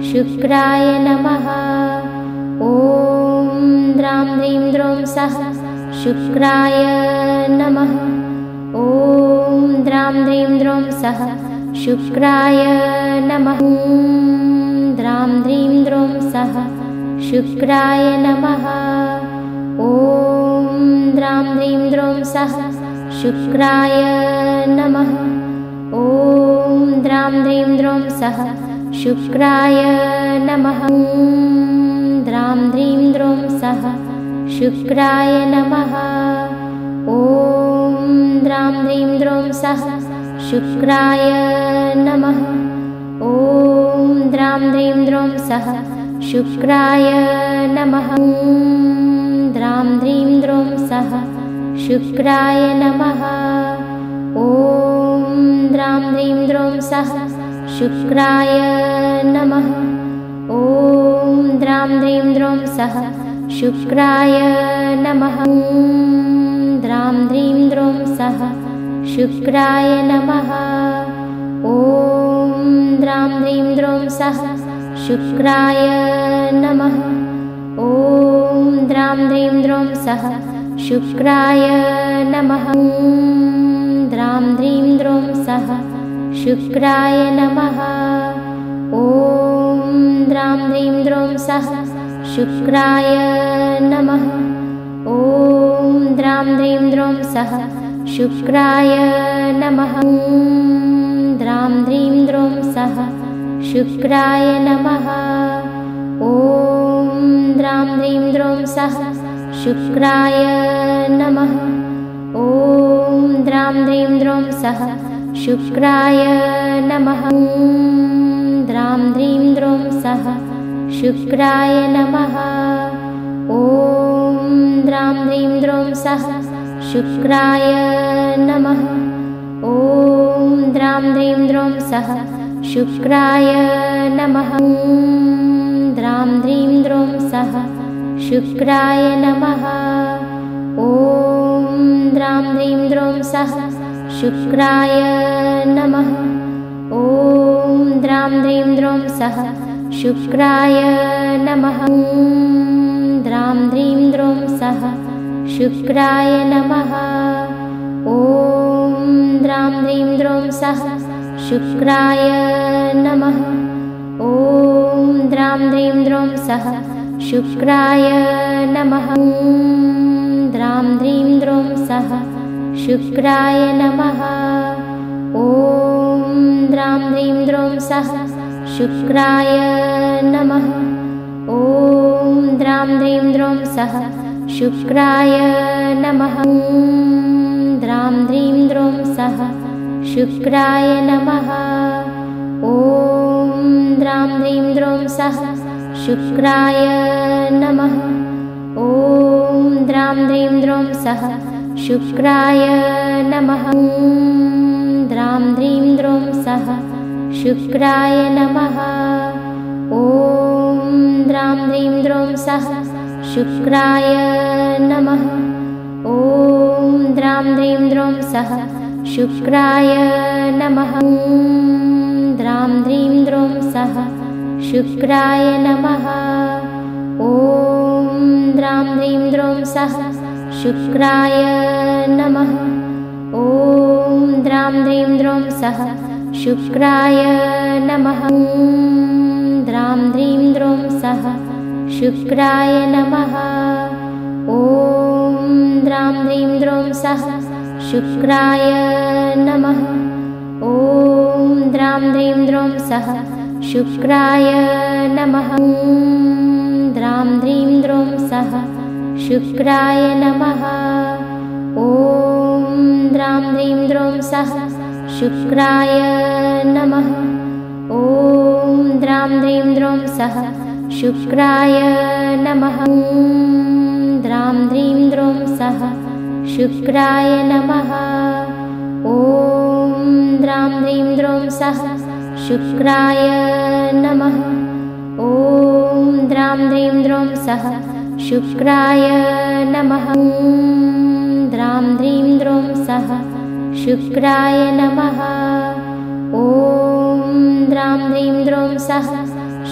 शुक्राय नमः। ॐ द्रां द्रीं द्रौं सः शुक्राय नमः। ॐ द्रां द्रीं द्रौं सः शुक्राय नमः। द्रां द्रीं द्रौं सः शुक्राय नमः। ॐ द्रां द्रीं द्रौं सः शुक्राय नमः। ॐ द्रां द्रीं द्रौं सः शुक्राय नमः। द्रां द्रीं द्रौं सः शुक्राय नमः। ॐ द्रां द्रीं द्रौं सः शुक्राय नमः। ॐ द्रां द्रीं द्रौं सः शुक्राय नमः। द्रां द्रीं द्रौं सः शुक्राय नमः। ॐ द्रां द्रीं द्रौं सः शुक्राय नमः। ॐ द्रां द्रीं द्रौं सः शुक्राय नमः। द्रां द्रीं द्रौं सः शुक्राय नमः। ॐ द्रां द्रीं द्रौं सः शुक्राय नमः। ॐ द्रां द्रीं द्रौं सः शुक्राय नमः। द्रां द्रीं द्रौं सः शुक्राय नमः। ॐ द्रां द्रीं द्रौं सः शुक्राय नमः। ॐ द्रां द्रीं द्रौं सः शुक्राय नमः। द्रां द्रीं द्रौं सः शुक्राय नमः। ॐ द्रां द्रीं द्रौं सः शुक्राय नमः। ॐ द्रां द्रीं द्रौं सः शुक्राय नमः। द्रां द्रीं द्रौं सः शुक्राय नमः। ॐ द्रां द्रीं द्रौं सः शुक्राय नमः। ॐ द्रां द्रीं द्रौं सः शुक्राय नमः। द्रां द्रीं द्रौं सः शुक्राय नमः। ॐ द्रां द्रीं द्रौं सः शुक्राय नमः। ॐ द्रां द्रीं द्रौं सः शुक्राय नमः। द्रां द्रीं द्रौं सः शुक्राय नमः। ॐ द्रां द्रीं द्रौं सः शुक्राय नमः। ॐ द्रां द्रीं द्रौं सः शुक्राय नमः। द्रां द्रीं द्रौं सः शुक्राय नमः। ॐ द्रां द्रीं द्रौं सः शुक्राय नमः। ॐ द्रां द्रीं द्रौं सः शुक्राय नमः। द्रां द्रीं द्रौं सः शुक्राय नमः। ॐ द्रां द्रीं द्रौं सः शुक्राय नमः। ॐ द्रां द्रीं द्रौं सः शुक्राय नमः। द्रां द्रीं द्रौं सः शुक्राय नमः। ॐ द्रां द्रीं द्रौं सः शुक्राय नमः। ॐ द्रां द्रीं द्रौं सः शुक्राय नमः। द्रां द्रीं द्रौं सः शुक्राय नमः। ॐ द्रां द्रीं द्रौं सः शुक्राय नमः। ॐ द्रां द्रीं द्रौं सः शुक्राय नमः। द्रां द्रीं द्रौं सः शुक्राय नमः। ॐ द्रां द्रीं द्रौं सः शुक्राय नमः। ॐ द्रां द्रीं द्रौं सः शुक्राय नमः। द्रां द्रीं द्रौं सः शुक्राय नमः। ॐ द्रां द्रीं द्रौं सः शुक्राय नमः। ॐ द्रां द्रीं द्रौं सः शुक्राय नमः। द्रां द्रीं द्रौं सः शुक्राय नमः। ॐ द्रां द्रीं द्रौं सः शुक्राय नमः। ॐ द्रां द्रीं द्रौं सः शुक्राय नमः। द्रां द्रीं द्रौं सः शुक्राय नमः। ॐ द्रां द्रीं द्रौं सः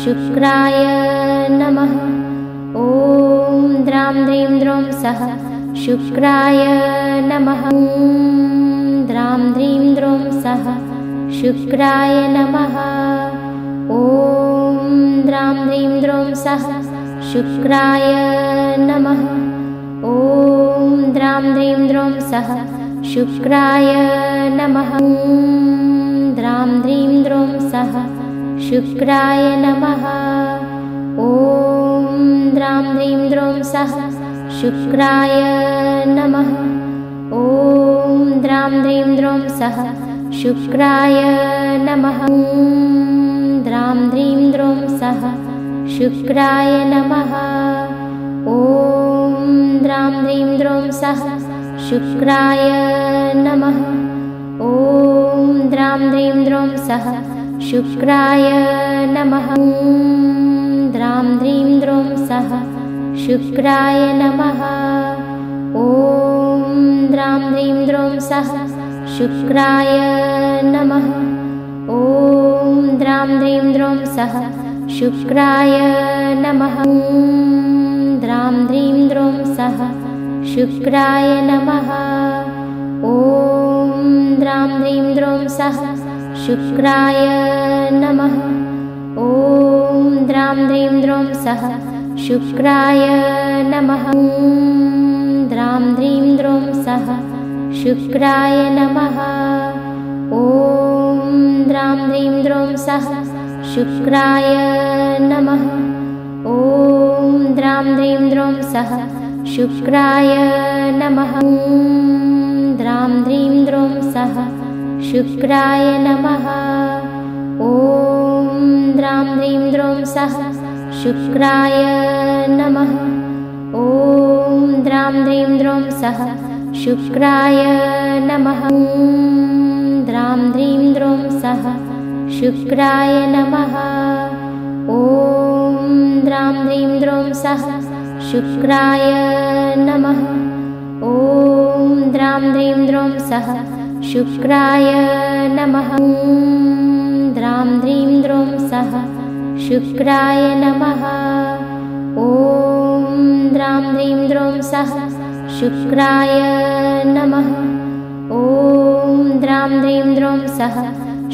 शुक्राय नमः। ॐ द्रां द्रीं द्रौं सः शुक्राय नमः। द्रां द्रीं द्रौं सः शुक्राय नमः। ॐ द्रां द्रीं द्रौं सः शुक्राय नमः। ॐ द्रां द्रीं द्रौं सः शुक्राय नमः। द्रां द्रीं द्रौं सः शुक्राय नमः। ॐ द्रां द्रीं द्रौं सः शुक्राय नमः। ॐ द्रां द्रीं द्रौं सः शुक्राय नमः। द्रां द्रीं द्रौं सः शुक्राय नमः। ॐ द्रां द्रीं द्रौं सः शुक्राय नमः। ॐ द्रां द्रीं द्रौं सः शुक्राय नमः। द्रां द्रीं द्रौं सः शुक्राय नमः। ॐ द्रां द्रीं द्रौं सः शुक्राय नमः। ॐ द्रां द्रीं द्रौं सः शुक्राय नमः। द्रां द्रीं द्रौं सः शुक्राय नमः। ॐ द्रां द्रीं द्रौं सः शुक्राय नमः। ॐ द्रां द्रीं द्रौं सः शुक्राय नमः। द्रां द्रीं द्रौं सः शुक्राय नमः। ॐ द्रां द्रीं द्रौं सः शुक्राय नमः। ॐ द्रां द्रीं द्रौं सः शुक्राय नमः। द्रां द्रीं द्रौं सः शुक्राय नमः। ॐ द्रां द्रीं द्रौं सः शुक्राय नमः। ॐ द्रां द्रीं द्रौं सः शुक्राय नमः। द्रां द्रीं द्रौं सः शुक्राय नमः। ॐ द्रां द्रीं द्रौं सः शुक्राय नमः। ॐ द्रां द्रीं द्रौं सः शुक्राय नमः। द्रां द्रीं द्रौं सः शुक्राय नमः। ॐ द्रां द्रीं द्रौं सः शुक्राय नमः। ॐ द्रां द्रीं द्रौं सः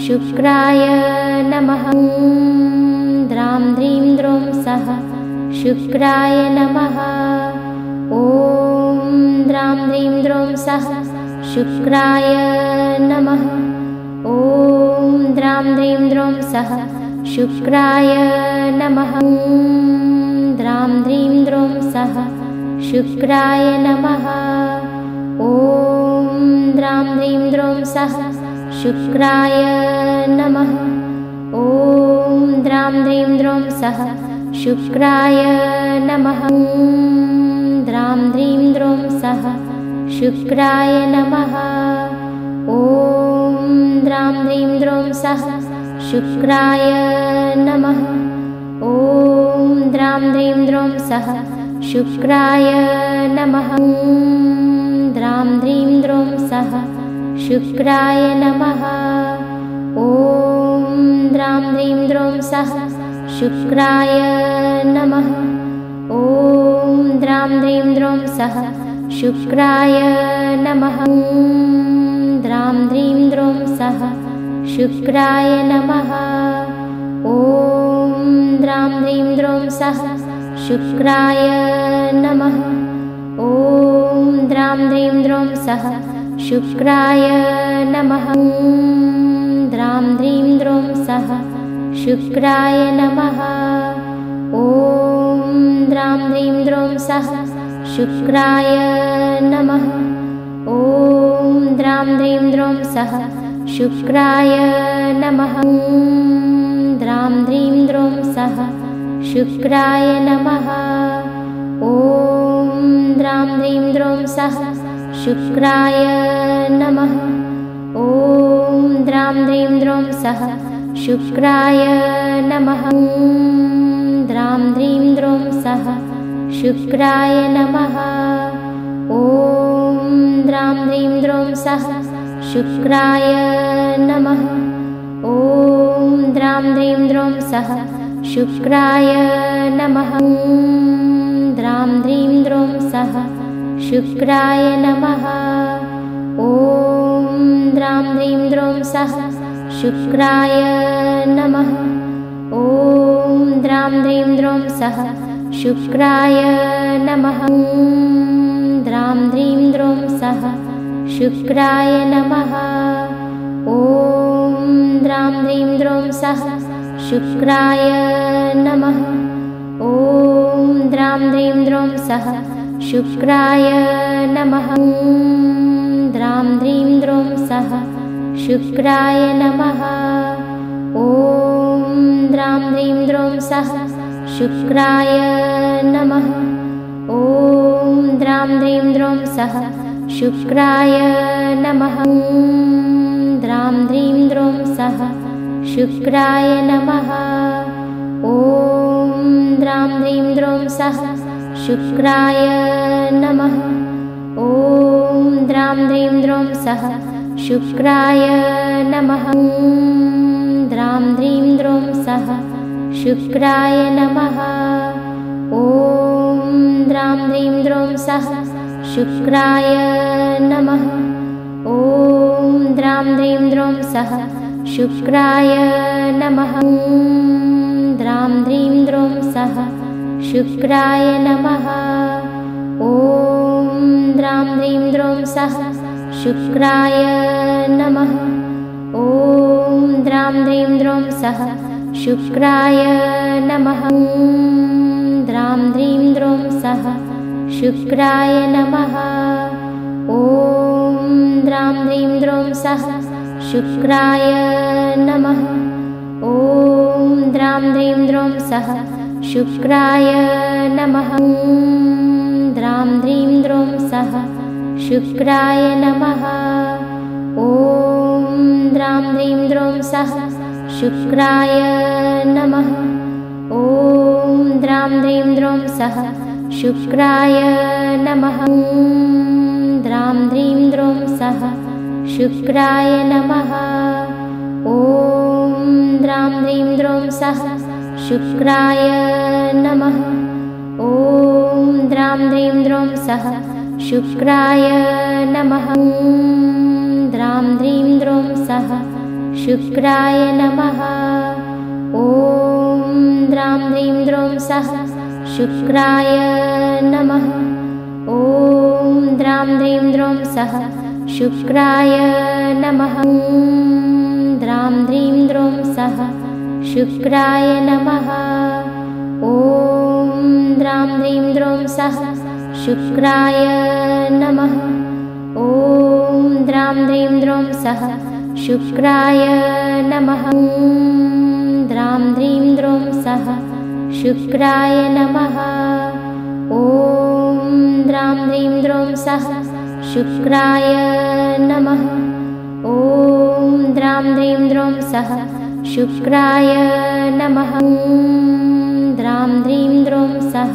शुक्राय नमः। द्रां द्रीं द्रौं सः शुक्राय नमः। ॐ द्रां द्रीं द्रौं सः शुक्राय नमः। ॐ द्रां द्रीं द्रौं सः शुक्राय नमः। द्रां द्रीं द्रौं सः शुक्राय नमः। ॐ द्रां द्रीं द्रौं सः शुक्राय नमः। ॐ द्रां द्रीं द्रौं सः शुक्राय नमः। द्रां द्रीं द्रौं सः शुक्राय नमः। ॐ द्रां द्रीं द्रौं सः शुक्राय नमः। ॐ द्रां द्रीं द्रौं सः शुक्राय नमः। द्रां द्रीं द्रौं सः शुक्राय नमः। ॐ द्रां द्रीं द्रौं सः शुक्राय नमः। ॐ द्रां द्रीं द्रौं सः शुक्राय नमः। द्रां द्रीं द्रौं सः शुक्राय नमः। ॐ द्रां द्रीं द्रौं सः शुक्राय नमः। ॐ द्रां द्रीं द्रौं सः शुक्राय नमः। द्रां द्रीं द्रौं सः शुक्राय नमः। ॐ द्रां द्रीं द्रौं सः शुक्राय नमः। ॐ द्रां द्रीं द्रौं सः शुक्राय नमः। द्रां द्रीं द्रौं सः शुक्राय नमः। ॐ द्रां द्रीं द्रौं सः शुक्राय नमः। ॐ द्रां द्रीं द्रौं सः शुक्राय नमः। द्रां द्रीं द्रौं सः शुक्राय नमः। ॐ द्रां द्रीं द्रौं सः शुक्राय नमः। ॐ द्रां द्रीं द्रौं सः शुक्राय नमः। द्रां द्रीं द्रौं सः शुक्राय नमः। ॐ द्रां द्रीं द्रौं सः शुक्राय नमः। ॐ द्रां द्रीं द्रौं सः शुक्राय नमः। द्रां द्रीं द्रौं सः शुक्राय नमः। ॐ द्रां द्रीं द्रौं सः शुक्राय नमः। ॐ द्रां द्रीं द्रौं सः शुक्राय नमः। द्रां द्रीं द्रौं सः शुक्राय नमः। ॐ द्रां द्रीं द्रौं सः शुक्राय नमः। ॐ द्रां द्रीं द्रौं सः शुक्राय नमः। द्रां द्रीं द्रौं सः शुक्राय नमः। ॐ द्रां द्रीं द्रौं सः शुक्राय नमः। ॐ द्रां द्रीं द्रौं सः शुक्राय नमः। द्रां द्रीं द्रौं सः शुक्राय नमः। ॐ द्रां द्रीं द्रौं सः शुक्राय नमः। ॐ द्रां द्रीं द्रौं सः शुक्राय नमः। द्रां द्रीं द्रौं सः शुक्राय नमः। ॐ द्रां द्रीं द्रौं सः शुक्राय नमः। ॐ द्रां द्रीं द्रौं सः शुक्राय नमः। द्रां द्रीं द्रौं सः शुक्राय नमः। ॐ द्रां द्रीं द्रौं सः शुक्राय नमः। ॐ द्रां द्रीं द्रौं सः शुक्राय नमः। द्रां द्रीं द्रौं सः शुक्राय नमः। ॐ द्रां द्रीं द्रौं सः शुक्राय नमः। ॐ द्रां द्रीं द्रौं सः शुक्राय नमः। द्रां द्रीं द्रौं सः शुक्राय नमः। ॐ द्रां द्रीं द्रौं सः शुक्राय नमः। ॐ द्रां द्रीं द्रौं सः शुक्राय नमः। द्रां द्रीं द्रौं सः शुक्राय नमः। ॐ द्रां द्रीं द्रौं सः शुक्राय नमः। ॐ द्रां द्रीं द्रौं सः शुक्राय नमः। द्रां द्रीं द्रौं सः शुक्राय नमः। ॐ द्रां द्रीं द्रौं सः शुक्राय नमः। ॐ द्रां द्रीं द्रौं सः शुक्राय नमः। द्रां द्रीं द्रौं सः शुक्राय नमः। ॐ द्रां द्रीं द्रौं सः शुक्राय नमः। ॐ द्रां द्रीं द्रौं सः शुक्राय नमः। द्रां द्रीं द्रौं सः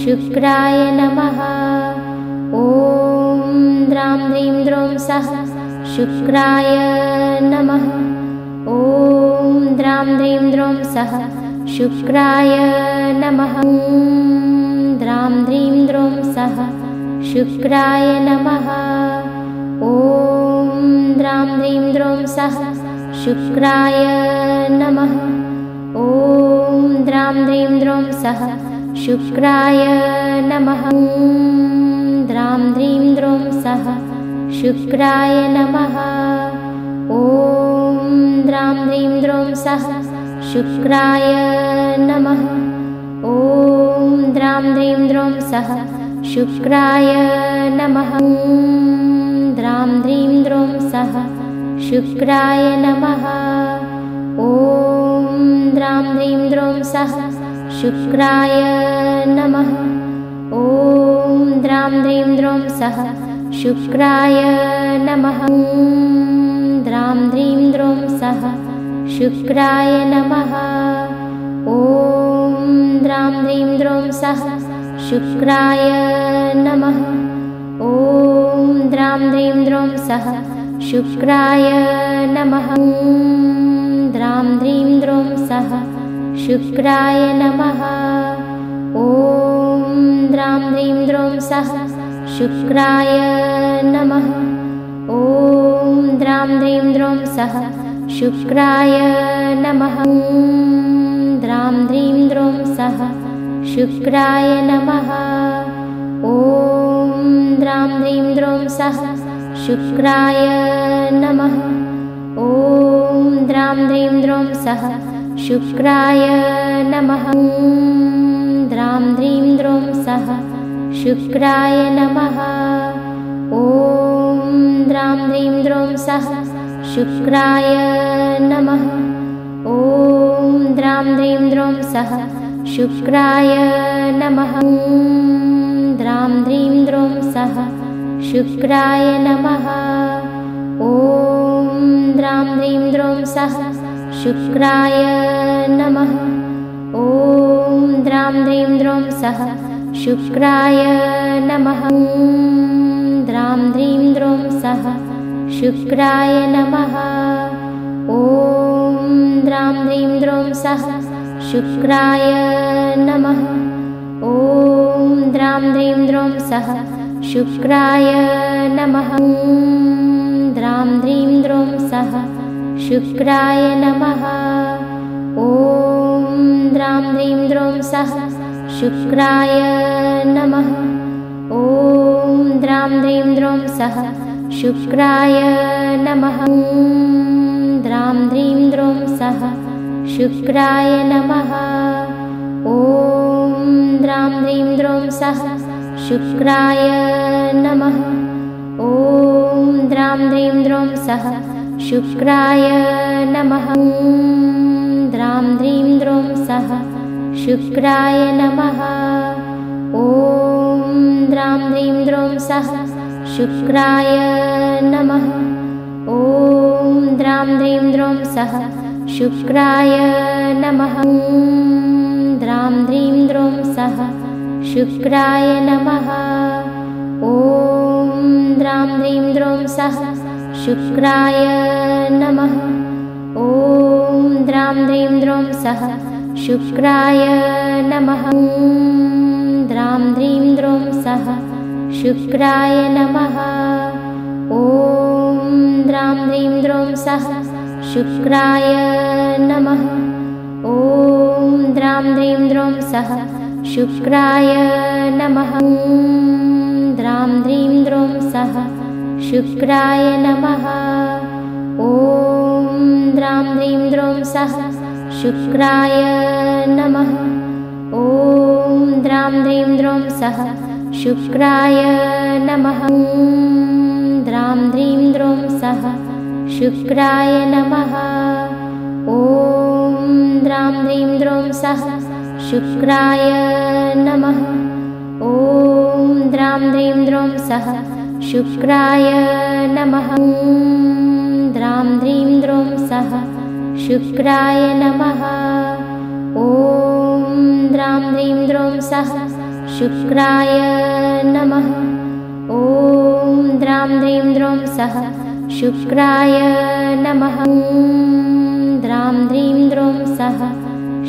शुक्राय नमः। ॐ द्रां द्रीं द्रौं सः शुक्राय नमः। ॐ द्रां द्रीं द्रौं सः शुक्राय नमः। द्रां द्रीं द्रौं सः शुक्राय नमः। ॐ द्रां द्रीं द्रौं सः शुक्राय नमः। ॐ द्रां द्रीं द्रौं सः शुक्राय नमः। द्रां द्रीं द्रौं सः शुक्राय नमः। ॐ द्रां द्रीं द्रौं सः शुक्राय नमः। ॐ द्रां द्रीं द्रौं सः शुक्राय नमः। द्रां द्रीं द्रौं सः शुक्राय नमः। ॐ द्रां द्रीं द्रौं सः शुक्राय नमः। ॐ द्रां द्रीं द्रौं सः शुक्राय नमः। द्रां द्रीं द्रौं सः शुक्राय नमः। ॐ द्रां द्रीं द्रौं सः शुक्राय नमः। ॐ द्रां द्रीं द्रौं सः शुक्राय नमः। द्रां द्रीं द्रौं सः शुक्राय नमः। ॐ द्रां द्रीं द्रौं सः शुक्राय नमः। ॐ द्रां द्रीं द्रौं सः शुक्राय नमः। द्रां द्रीं द्रौं सः शुक्राय नमः। ॐ द्रां द्रीं द्रौं सः शुक्राय नमः। ॐ द्रां द्रीं द्रौं सः शुक्राय नमः। द्रां द्रीं द्रौं सः शुक्राय नमः। ॐ द्रां द्रीं द्रौं सः शुक्राय नमः। ॐ द्रां द्रीं द्रौं सः शुक्राय नमः। द्रां द्रीं द्रौं सः शुक्राय नमः। ॐ द्रां द्रीं द्रौं सः शुक्राय नमः। ॐ द्रां द्रीं द्रौं सः शुक्राय नमः। द्रां द्रीं द्रौं सः शुक्राय नमः। ॐ द्रां द्रीं द्रौं सः शुक्राय नमः। ॐ द्रां द्रीं द्रौं सः शुक्राय नमः। द्रां द्रीं द्रौं सः शुक्राय नमः। ॐ द्रां द्रीं द्रौं सः शुक्राय नमः। ॐ द्रां द्रीं द्रौं सः शुक्राय नमः। द्रां द्रीं द्रौं सः शुक्राय नमः। ॐ द्रां द्रीं द्रौं सः शुक्राय नमः। ॐ द्रां द्रीं द्रौं सः शुक्राय नमः। द्रां द्रीं द्रौं सः शुक्राय नमः। ॐ द्रां द्रीं द्रौं सः शुक्राय नमः। ॐ द्रां द्रीं द्रौं सः शुक्राय नमः। द्रां द्रीं द्रौं सः शुक्राय नमः। ॐ द्रां द्रीं द्रौं सः शुक्राय नमः। ॐ द्रां द्रीं द्रौं सः शुक्राय नमः। द्रां द्रीं द्रौं सः शुक्राय नमः। ॐ द्रां द्रीं द्रौं सः शुक्राय नमः। ॐ द्रां द्रीं द्रौं सः शुक्राय नमः। द्रां द्रीं द्रौं सः शुक्राय नमः। ॐ द्रां द्रीं द्रौं सः शुक्राय नमः। ॐ द्रां द्रीं द्रौं सः शुक्राय नमः। द्रां द्रीं द्रौं सः शुक्राय नमः। ॐ द्रां द्रीं द्रौं सः शुक्राय नमः। ॐ द्रां द्रीं द्रौं सः शुक्राय नमः। द्रां द्रीं द्रौं सः शुक्राय नमः। ॐ द्रां द्रीं द्रौं सः शुक्राय नमः। ॐ द्रां द्रीं द्रौं सः शुक्राय नमः। द्रां द्रीं द्रौं सः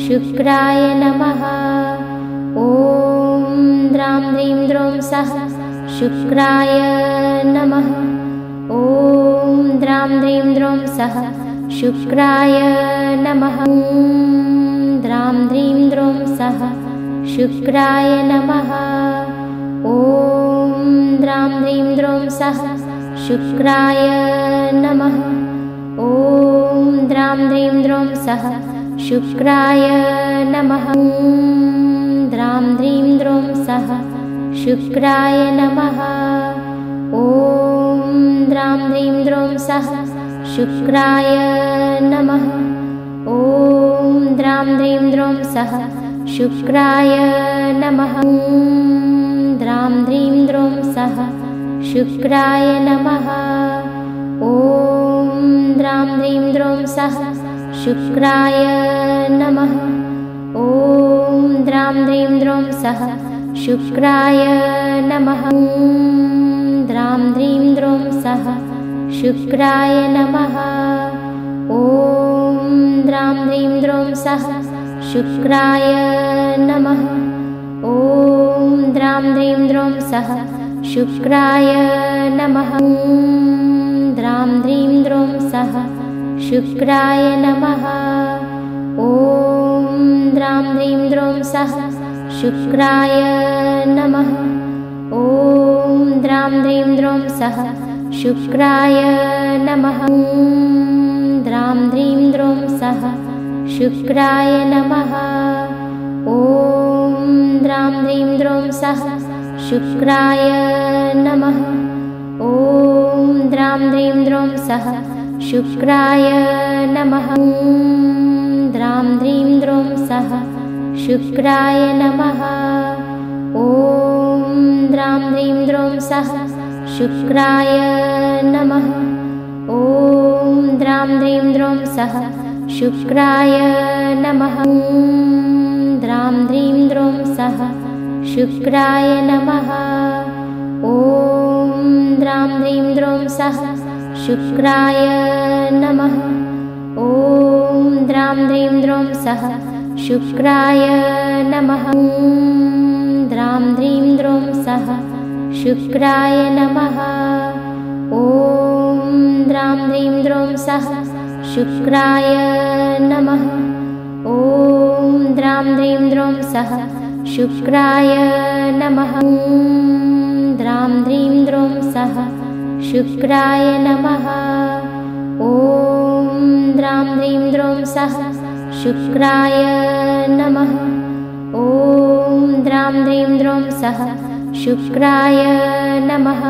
शुक्राय नमः। ॐ द्रां द्रीं द्रौं सः शुक्राय नमः। ॐ द्रां द्रीं द्रौं सः शुक्राय नमः। द्रां द्रीं द्रौं सः शुक्राय नमः। ॐ द्रां द्रीं द्रौं सः शुक्राय नमः। ॐ द्रां द्रीं द्रौं सः शुक्राय नमः। द्रां द्रीं द्रौं सः शुक्राय नमः। ॐ द्रां द्रीं द्रौं सः शुक्राय नमः। ॐ द्रां द्रीं द्रौं सः शुक्राय नमः। द्रां द्रीं द्रौं सः शुक्राय नमः। ॐ द्रां द्रीं द्रौं सः शुक्राय नमः। ॐ द्रां द्रीं द्रौं सः शुक्राय नमः। द्रां द्रीं द्रौं सः शुक्राय नमः। ॐ द्रां द्रीं द्रौं सः शुक्राय नमः। ॐ द्रां द्रीं द्रौं सः शुक्राय नमः। द्रां द्रीं द्रौं सः शुक्राय नमः। ॐ द्रां द्रीं द्रौं सः शुक्राय नमः। ॐ द्रां द्रीं द्रौं सः शुक्राय नमः। द्रां द्रीं द्रौं सः शुक्राय नमः। ॐ द्रां द्रीं द्रौं सः शुक्राय नमः। ॐ द्रां द्रीं द्रौं सः शुक्राय नमः। द्रां द्रीं द्रौं सः शुक्राय नमः। ॐ द्रां द्रीं द्रौं सः शुक्राय नमः। ॐ द्रां द्रीं द्रौं सः शुक्राय नमः। द्रां द्रीं द्रौं सः शुक्राय नमः। ॐ द्रां द्रीं द्रौं सः शुक्राय नमः। ॐ द्रां द्रीं द्रौं सः शुक्राय नमः। द्रां द्रीं द्रौं सः शुक्राय नमः। ॐ द्रां द्रीं द्रौं सः शुक्राय नमः। ॐ द्रां द्रीं द्रौं सः शुक्राय नमः। द्रां द्रीं द्रौं सः शुक्राय नमः। ॐ द्रां द्रीं द्रौं सः शुक्राय नमः। ॐ द्रां द्रीं द्रौं सः शुक्राय नमः।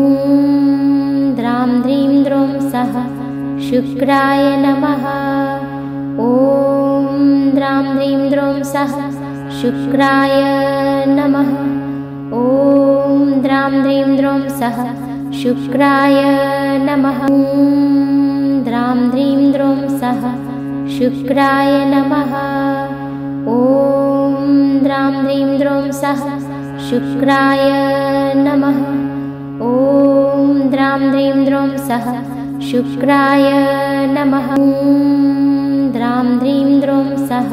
द्रां द्रीं द्रौं सः शुक्राय नमः। ॐ द्रां द्रीं द्रौं सः शुक्राय नमः। ॐ द्रां द्रीं द्रौं सः शुक्राय नमः। द्रां द्रीं द्रौं सः शुक्राय नमः। ॐ द्रां द्रीं द्रौं सः शुक्राय नमः। ॐ द्रां द्रीं द्रौं सः शुक्राय नमः। द्रां द्रीं द्रौं सः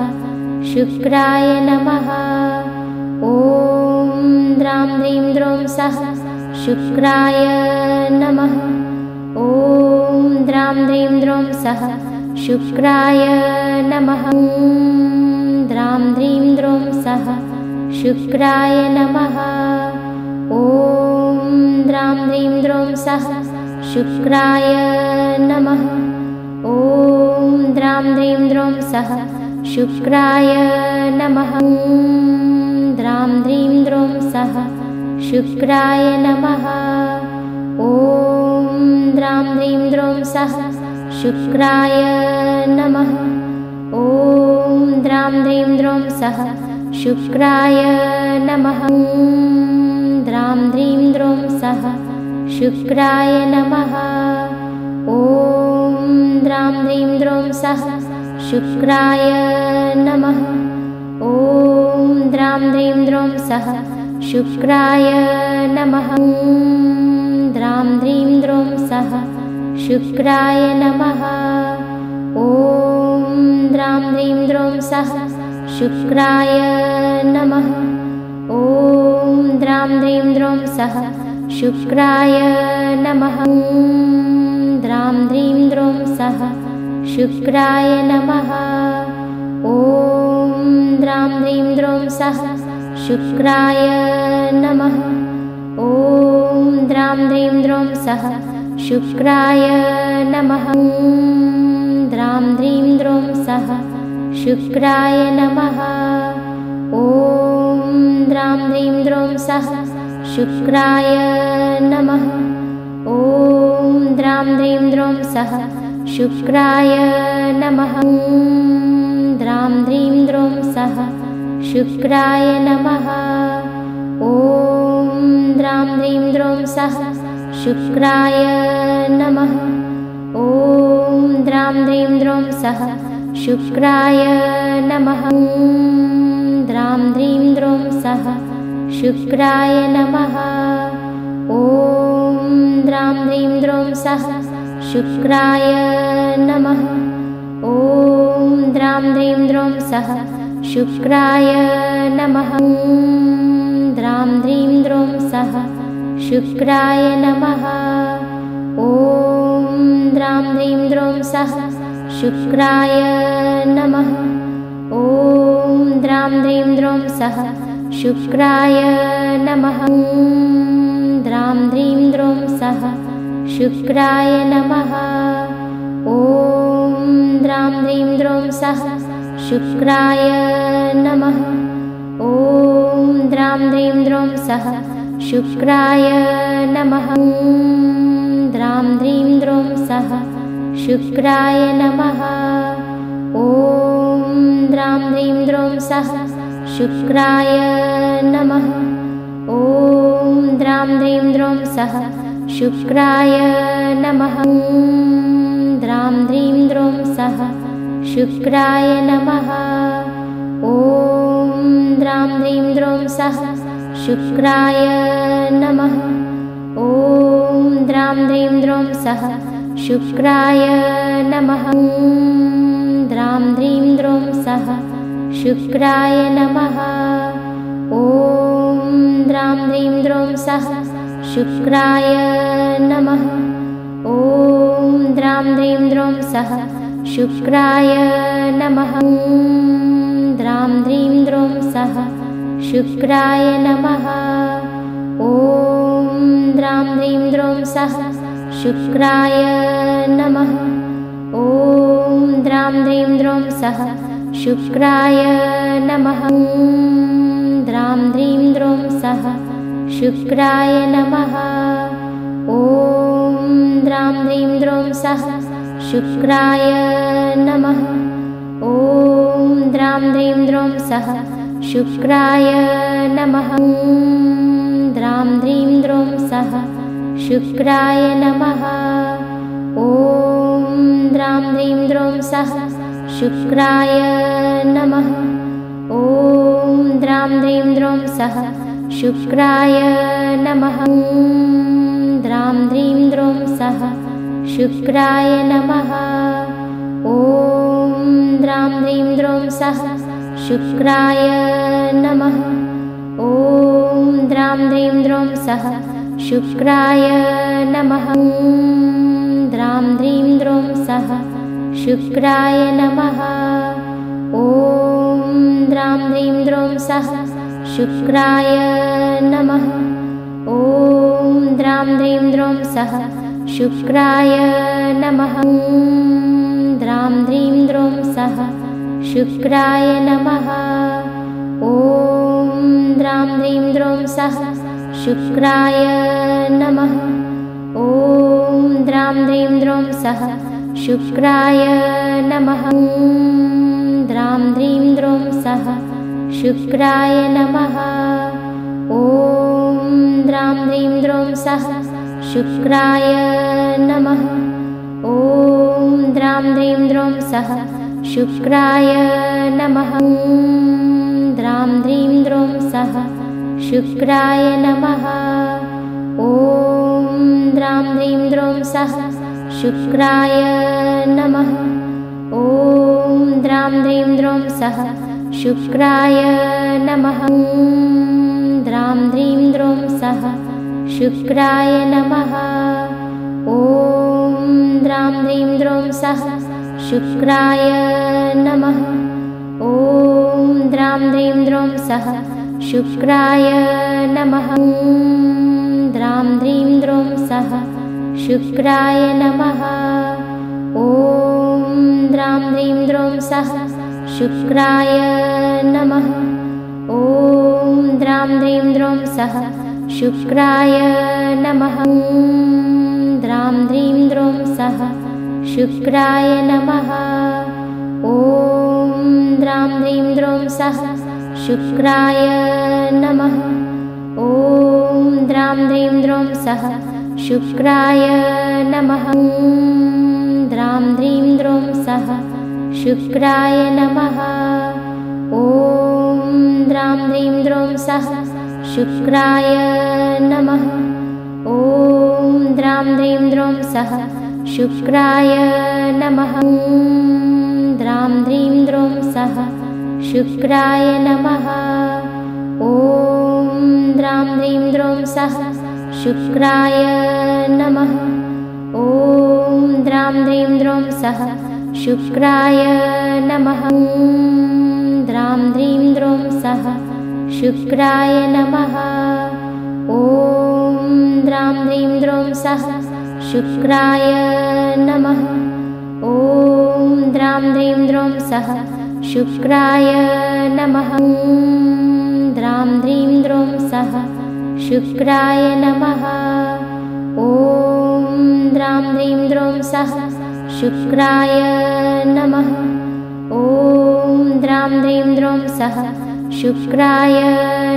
शुक्राय नमः। ॐ द्रां द्रीं द्रौं सः शुक्राय नमः। ॐ द्रां द्रीं द्रौं सः शुक्राय नमः। द्रां द्रीं द्रौं सः शुक्राय नमः। ॐ द्रां द्रीं द्रौं सः शुक्राय नमः। ॐ द्रां द्रीं द्रौं सः शुक्राय नमः। द्रां द्रीं द्रौं सः शुक्राय नमः। ॐ द्रां द्रीं द्रौं सः शुक्राय नमः। ॐ द्रां द्रीं द्रौं सः शुक्राय नमः। द्रां द्रीं द्रौं सः शुक्राय नमः। ॐ द्रां द्रीं द्रौं सः शुक्राय नमः। ॐ द्रां द्रीं द्रौं सः शुक्राय नमः। द्रां द्रीं द्रौं सः शुक्राय नमः। ॐ द्रां द्रीं द्रौं सः शुक्राय नमः। ॐ द्रां द्रीं द्रौं सः शुक्राय नमः। द्रां द्रीं द्रौं सः शुक्राय नमः। ॐ द्रां द्रीं द्रौं सः शुक्राय नमः। ॐ द्रां द्रीं द्रौं सः शुक्राय नमः। द्रां द्रीं द्रौं सः शुक्राय नमः। ॐ द्रां द्रीं द्रौं सः शुक्राय नमः। ॐ द्रां द्रीं द्रौं सः शुक्राय नमः। द्रां द्रीं द्रौं सः शुक्राय नमः। ॐ द्रां द्रीं द्रौं सः शुक्राय नमः। ॐ द्रां द्रीं द्रौं सः शुक्राय नमः। द्रां द्रीं द्रौं सः शुक्राय नमः। ॐ द्रां द्रीं द्रौं सः शुक्राय नमः। ॐ द्रां द्रीं द्रौं सः शुक्राय नमः। द्रां द्रीं द्रौं सः शुक्राय नमः। ॐ द्रां द्रीं द्रौं सः शुक्राय नमः। ॐ द्रां द्रीं द्रौं सः शुक्राय नमः। द्रां द्रीं द्रौं सः शुक्राय नमः। ॐ द्रां द्रीं द्रौं सः शुक्राय नमः। ॐ द्रां द्रीं द्रौं सः शुक्राय नमः। द्रां द्रीं द्रौं सः शुक्राय नमः। ॐ द्रां द्रीं द्रौं सः शुक्राय नमः। ॐ द्रां द्रीं द्रौं सः शुक्राय नमः। द्रां द्रीं द्रौं सः शुक्राय नमः। ॐ द्रां द्रीं द्रौं सः शुक्राय नमः। ॐ द्रां द्रीं द्रौं सः शुक्राय नमः। द्रां द्रीं द्रौं सः शुक्राय नमः। ॐ द्रां द्रीं द्रौं सः शुक्राय नमः। ॐ द्रां द्रीं द्रौं सः शुक्राय नमः। द्रां द्रीं द्रौं सः शुक्राय नमः। ॐ द्रां द्रीं द्रौं सः शुक्राय नमः। ॐ द्रां द्रीं द्रौं सः शुक्राय नमः। द्रां द्रीं द्रौं सः शुक्राय नमः। ॐ द्रां द्रीं द्रौं सः शुक्राय नमः। ॐ द्रां द्रीं द्रौं सः शुक्राय नमः। द्रां द्रीं द्रौं सः शुक्राय नमः। ॐ द्रां द्रीं द्रौं सः शुक्राय नमः। ॐ द्रां द्रीं द्रौं सः शुक्राय नमः। द्रां द्रीं द्रौं सः शुक्राय नमः। ॐ द्रां द्रीं द्रौं सः शुक्राय नमः। ॐ द्रां द्रीं द्रौं सः शुक्राय नमः। द्रां द्रीं द्रौं सः शुक्राय नमः। ॐ द्रां द्रीं द्रौं सः शुक्राय नमः। ॐ द्रां द्रीं द्रौं सः शुक्राय नमः। द्रां द्रीं द्रौं सः शुक्राय नमः। ॐ द्रां द्रीं द्रौं सः शुक्राय नमः। ॐ द्रां द्रीं द्रौं सः शुक्राय नमः। द्रां द्रीं द्रौं सः शुक्राय नमः। ॐ द्रां द्रीं द्रौं सः शुक्राय नमः। ॐ द्रां द्रीं द्रौं सः शुक्राय नमः। द्रां द्रीं द्रौं सः शुक्राय नमः। ॐ द्रां द्रीं द्रौं सः शुक्राय नमः। ॐ द्रां द्रीं द्रौं सः शुक्राय नमः। द्रां द्रीं द्रौं सः शुक्राय नमः। ॐ द्रां द्रीं द्रौं सः शुक्राय नमः। ॐ द्रां द्रीं द्रौं सः शुक्राय नमः। द्रां द्रीं द्रौं सः शुक्राय नमः। ॐ द्रां द्रीं द्रौं सः शुक्राय नमः। ॐ द्रां द्रीं द्रौं सः शुक्राय नमः। द्रां द्रीं द्रौं सः शुक्राय नमः। ॐ द्रां द्रीं द्रौं सः शुक्राय नमः। ॐ द्रां द्रीं द्रौं सः शुक्राय नमः। द्रां द्रीं द्रौं सः शुक्राय नमः। ॐ द्रां द्रीं द्रौं सः शुक्राय नमः। ॐ द्रां द्रीं द्रौं सः शुक्राय नमः। द्रां द्रीं द्रौं सः शुक्राय नमः। ॐ द्रां द्रीं द्रौं सः शुक्राय नमः। ॐ द्रां द्रीं द्रौं सः शुक्राय नमः। द्रां द्रीं द्रौं सः शुक्राय नमः। ॐ द्रां द्रीं द्रौं सः शुक्राय नमः। ॐ द्रां द्रीं द्रौं सः शुक्राय नमः। द्रां द्रीं द्रौं सः शुक्राय नमः। ॐ द्रां द्रीं द्रौं सः शुक्राय नमः। ॐ द्रां द्रीं द्रौं सः शुक्राय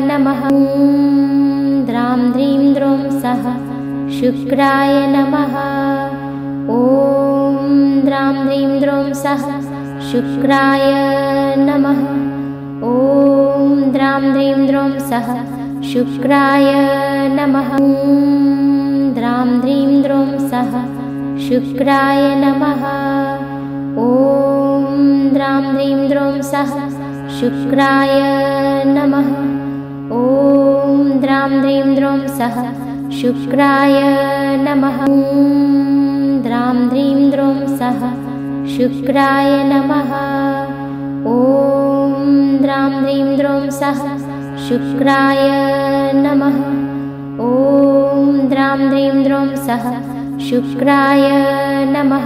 नमः। द्रां द्रीं द्रौं सः शुक्राय नमः। ॐ द्रां द्रीं द्रौं सः शुक्राय नमः। ॐ द्रां द्रीं द्रौं सः शुक्राय नमः। द्रां द्रीं द्रौं सः शुक्राय नमः। ॐ द्रां द्रीं द्रौं सः शुक्राय नमः। ॐ द्रां द्रीं द्रौं सः शुक्राय नमः। द्रां द्रीं द्रौं सः शुक्राय नमः। ॐ द्रां द्रीं द्रौं सः शुक्राय नमः। ॐ द्रां द्रीं द्रौं सः शुक्राय नमः।